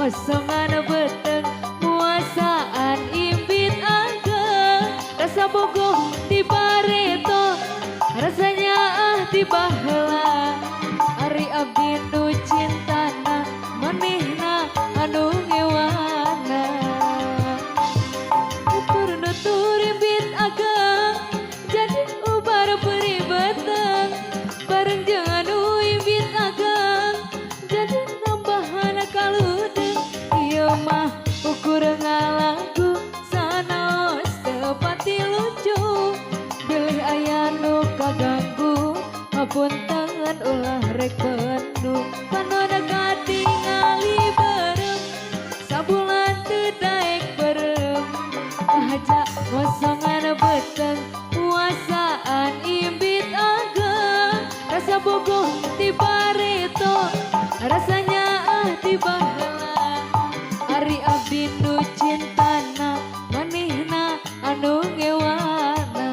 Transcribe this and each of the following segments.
kosongan beteng muasaan imbit ageng rasa bogoh di bareto rasanya di baheula ari abdi nu cintana manehna anu ngewana nutur imbit ageng jadi ubar peri beteng bareng jeung anu imbit ageng jadi nambahan kaludeng ieu mah ukur ngalagu sanos tepati lucu bilih aya nu kaganggu hapunten ulah rek penuh panona katingali berem sabulan teu daek berem aja kosongan beteng puasaan imbit ageng rasa bogoh di bareto rasanya di baheula ari abdi nu cintana manehna anu ngewana.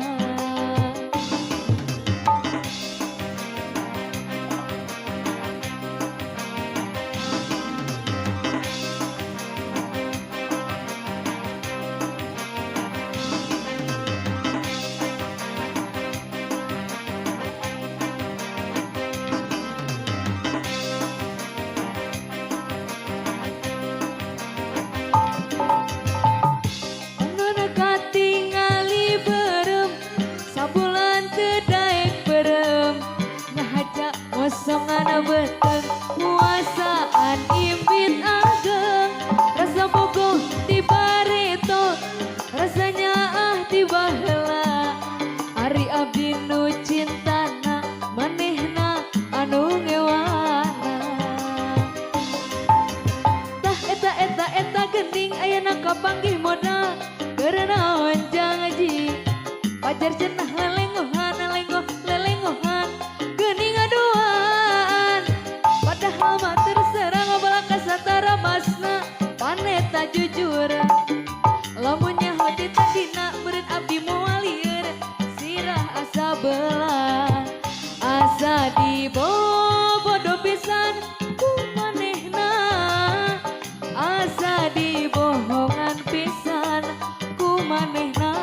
Kosongan beteng puasaan imbit ageng rasa bogoh di bareto rasanya di baheula ari abdi nu cintana manehna anu ngewana tah eta geuning ayeuna kapanggih modal keureuna onjang ngaji pajar cenah lelengohan lelengohan geuning aduan padahal mah terserah ngobrol kasatara masna paneta jujur lamun nyaho di tadina beureun abdi moal lieur sirah asa belah asa dibobodo pisan ku manehna asa dibohongan pisan ku manehna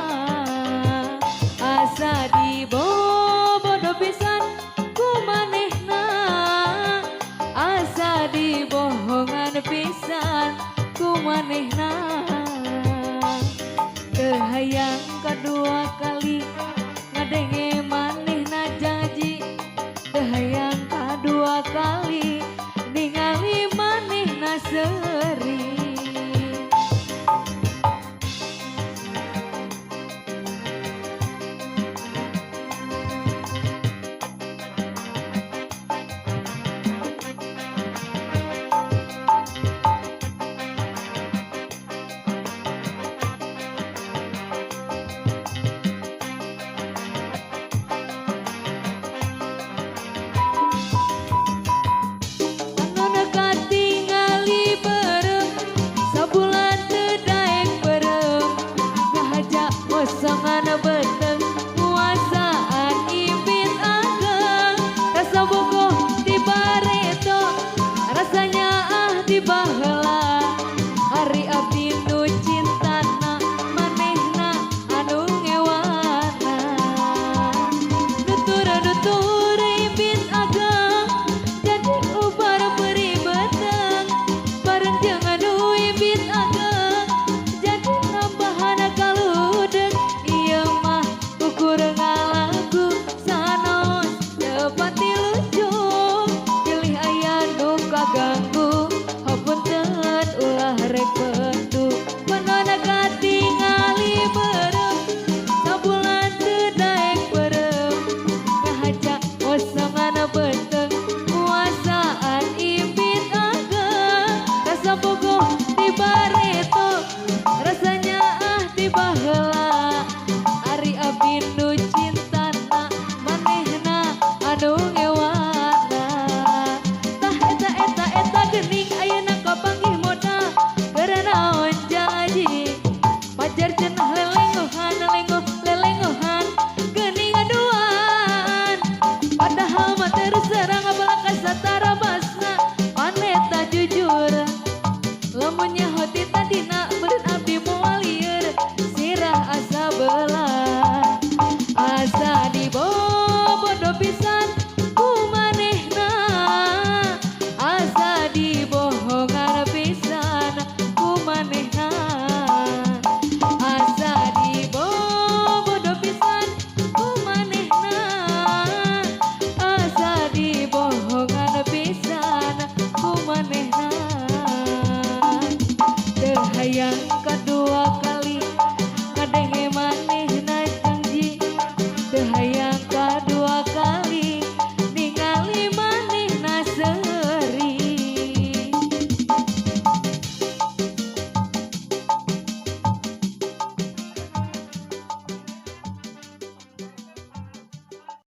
asa dibobodo pisan ku manehna asa dibohongan pisan ku manehna teu hayang